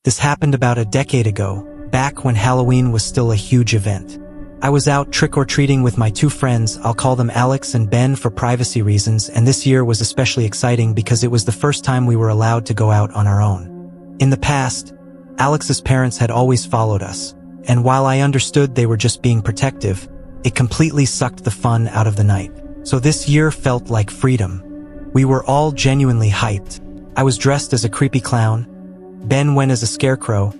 This happened about a decade ago, back when Halloween was still a huge event. I was out trick-or-treating with my two friends, I'll call them Alex and Ben for privacy reasons, and this year was especially exciting because it was the first time we were allowed to go out on our own. In the past, Alex's parents had always followed us, and while I understood they were just being protective, it completely sucked the fun out of the night. So this year felt like freedom. We were all genuinely hyped. I was dressed as a creepy clown, Ben went as a scarecrow,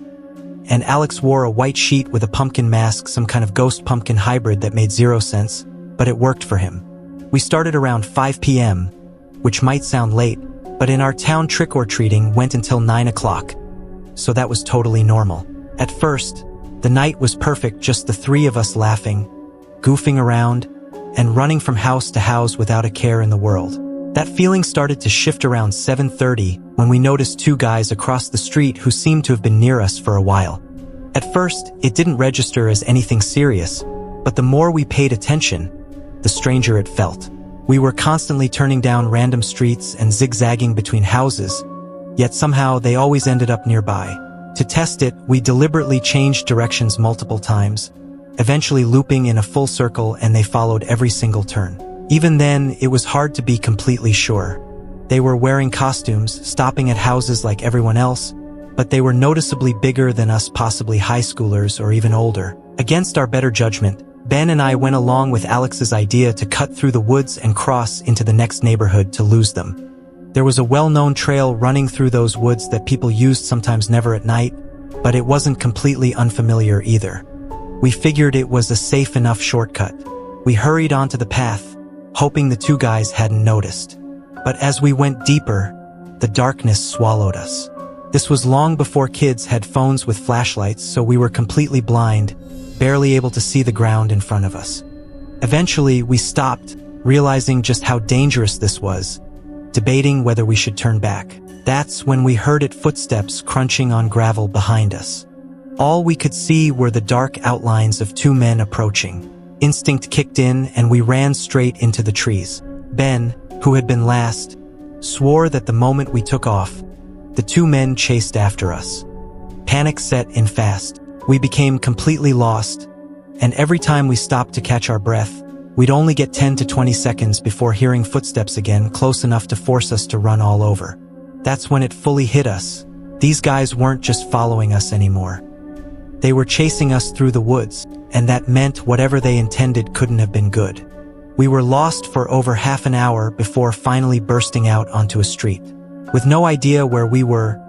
and Alex wore a white sheet with a pumpkin mask, some kind of ghost pumpkin hybrid that made zero sense, but it worked for him. We started around 5 p.m., which might sound late, but in our town trick-or-treating went until 9 o'clock, so that was totally normal. At first, the night was perfect, just the three of us laughing, goofing around, and running from house to house without a care in the world. That feeling started to shift around 7:30 when we noticed two guys across the street who seemed to have been near us for a while. At first, it didn't register as anything serious, but the more we paid attention, the stranger it felt. We were constantly turning down random streets and zigzagging between houses, yet somehow they always ended up nearby. To test it, we deliberately changed directions multiple times, eventually looping in a full circle, and they followed every single turn. Even then, it was hard to be completely sure. They were wearing costumes, stopping at houses like everyone else, but they were noticeably bigger than us, possibly high schoolers or even older. Against our better judgment, Ben and I went along with Alex's idea to cut through the woods and cross into the next neighborhood to lose them. There was a well-known trail running through those woods that people used, sometimes never at night, but it wasn't completely unfamiliar either. We figured it was a safe enough shortcut. We hurried onto the path, hoping the two guys hadn't noticed. But as we went deeper, the darkness swallowed us. This was long before kids had phones with flashlights, so we were completely blind, barely able to see the ground in front of us. Eventually, we stopped, realizing just how dangerous this was, debating whether we should turn back. That's when we heard footsteps crunching on gravel behind us. All we could see were the dark outlines of two men approaching. Instinct kicked in, and we ran straight into the trees. Ben, who had been last, swore that the moment we took off, the two men chased after us. Panic set in fast. We became completely lost, and every time we stopped to catch our breath, we'd only get 10 to 20 seconds before hearing footsteps again, close enough to force us to run all over. That's when it fully hit us. These guys weren't just following us anymore. They were chasing us through the woods, and that meant whatever they intended couldn't have been good. We were lost for over half an hour before finally bursting out onto a street. With no idea where we were,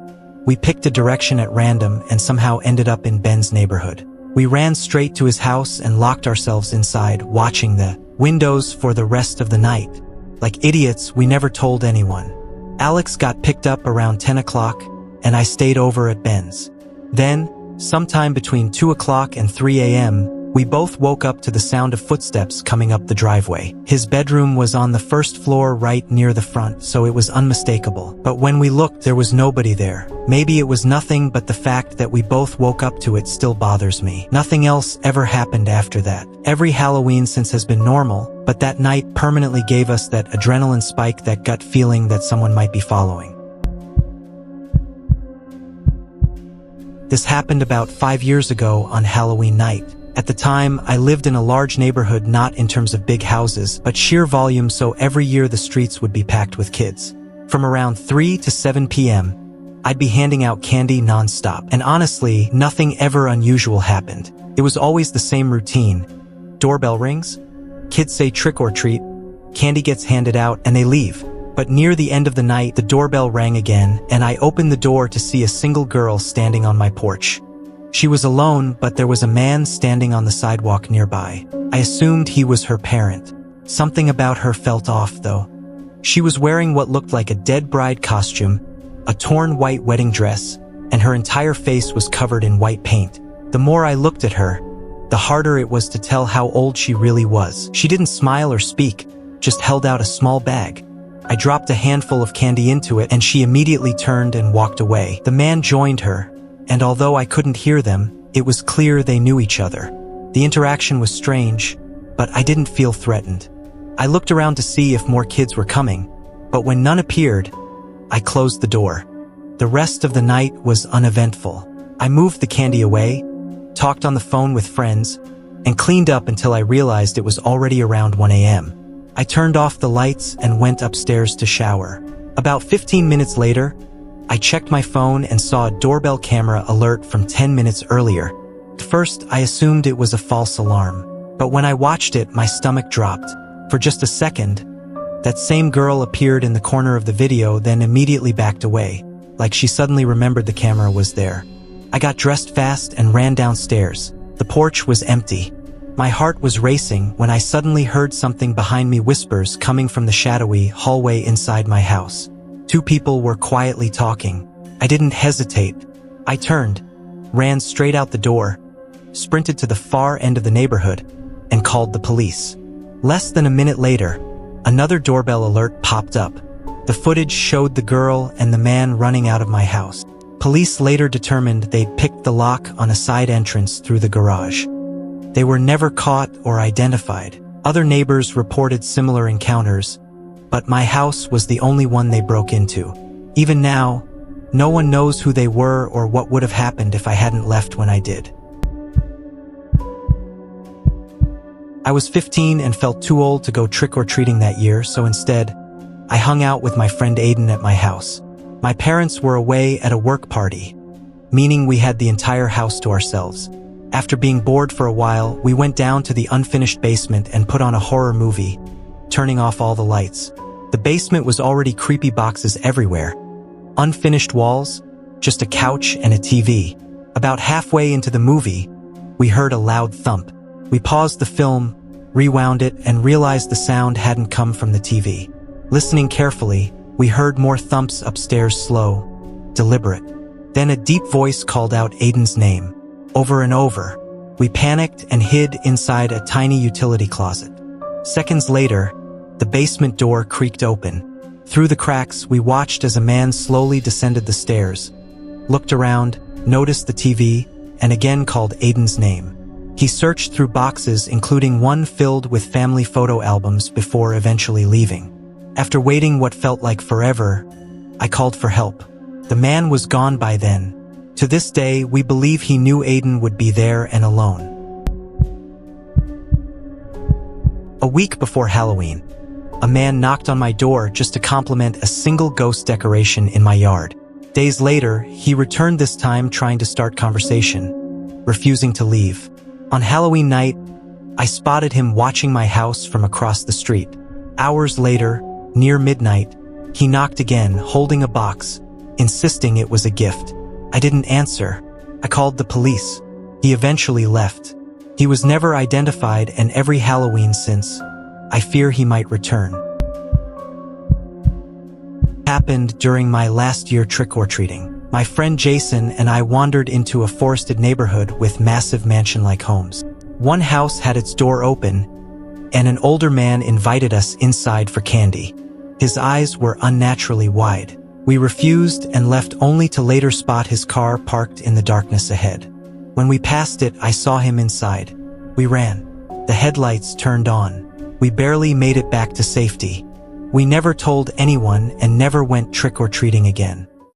we picked a direction at random and somehow ended up in Ben's neighborhood. We ran straight to his house and locked ourselves inside, watching the windows for the rest of the night. Like idiots, we never told anyone. Alex got picked up around 10 o'clock, and I stayed over at Ben's. Then, sometime between 2 o'clock and 3 a.m., we both woke up to the sound of footsteps coming up the driveway. His bedroom was on the first floor right near the front, so it was unmistakable. But when we looked, there was nobody there. Maybe it was nothing, but the fact that we both woke up to it still bothers me. Nothing else ever happened after that. Every Halloween since has been normal, but that night permanently gave us that adrenaline spike, that gut feeling that someone might be following. This happened about 5 years ago on Halloween night. At the time, I lived in a large neighborhood, not in terms of big houses, but sheer volume, so every year the streets would be packed with kids. From around 3 to 7 p.m., I'd be handing out candy non-stop. And honestly, nothing ever unusual happened. It was always the same routine. Doorbell rings, kids say trick or treat, candy gets handed out, and they leave. But near the end of the night, the doorbell rang again, and I opened the door to see a single girl standing on my porch. She was alone, but there was a man standing on the sidewalk nearby. I assumed he was her parent. Something about her felt off, though. She was wearing what looked like a dead bride costume, a torn white wedding dress, and her entire face was covered in white paint. The more I looked at her, the harder it was to tell how old she really was. She didn't smile or speak, just held out a small bag. I dropped a handful of candy into it, and she immediately turned and walked away. The man joined her, and although I couldn't hear them, it was clear they knew each other. The interaction was strange, but I didn't feel threatened. I looked around to see if more kids were coming, but when none appeared, I closed the door. The rest of the night was uneventful. I moved the candy away, talked on the phone with friends, and cleaned up until I realized it was already around 1 a.m. I turned off the lights and went upstairs to shower. About 15 minutes later, I checked my phone and saw a doorbell camera alert from 10 minutes earlier. At first, I assumed it was a false alarm, but when I watched it, my stomach dropped. For just a second, that same girl appeared in the corner of the video, then immediately backed away, like she suddenly remembered the camera was there. I got dressed fast and ran downstairs. The porch was empty. My heart was racing when I suddenly heard something behind me, whispers coming from the shadowy hallway inside my house. Two people were quietly talking. I didn't hesitate. I turned, ran straight out the door, sprinted to the far end of the neighborhood, and called the police. Less than a minute later, another doorbell alert popped up. The footage showed the girl and the man running out of my house. Police later determined they'd picked the lock on a side entrance through the garage. They were never caught or identified. Other neighbors reported similar encounters, but my house was the only one they broke into. Even now, no one knows who they were or what would have happened if I hadn't left when I did. I was 15 and felt too old to go trick-or-treating that year, so instead, I hung out with my friend Aiden at my house. My parents were away at a work party, meaning we had the entire house to ourselves. After being bored for a while, we went down to the unfinished basement and put on a horror movie, turning off all the lights. The basement was already creepy, boxes everywhere. Unfinished walls, just a couch and a TV. About halfway into the movie, we heard a loud thump. We paused the film, rewound it, and realized the sound hadn't come from the TV. Listening carefully, we heard more thumps upstairs, slow, deliberate. Then a deep voice called out Aiden's name, over and over. We panicked and hid inside a tiny utility closet. Seconds later, the basement door creaked open. Through the cracks, we watched as a man slowly descended the stairs, looked around, noticed the TV, and again called Aiden's name. He searched through boxes, including one filled with family photo albums, before eventually leaving. After waiting what felt like forever, I called for help. The man was gone by then. To this day, we believe he knew Aiden would be there and alone. A week before Halloween, a man knocked on my door just to compliment a single ghost decoration in my yard. Days later, he returned, this time trying to start conversation, refusing to leave. On Halloween night, I spotted him watching my house from across the street. Hours later, near midnight, he knocked again, holding a box, insisting it was a gift. I didn't answer. I called the police. He eventually left. He was never identified, and every Halloween since, I fear he might return. Happened during my last year trick-or-treating. My friend Jason and I wandered into a forested neighborhood with massive mansion-like homes. One house had its door open, and an older man invited us inside for candy. His eyes were unnaturally wide. We refused and left, only to later spot his car parked in the darkness ahead. When we passed it, I saw him inside. We ran. The headlights turned on. We barely made it back to safety. We never told anyone and never went trick-or-treating again.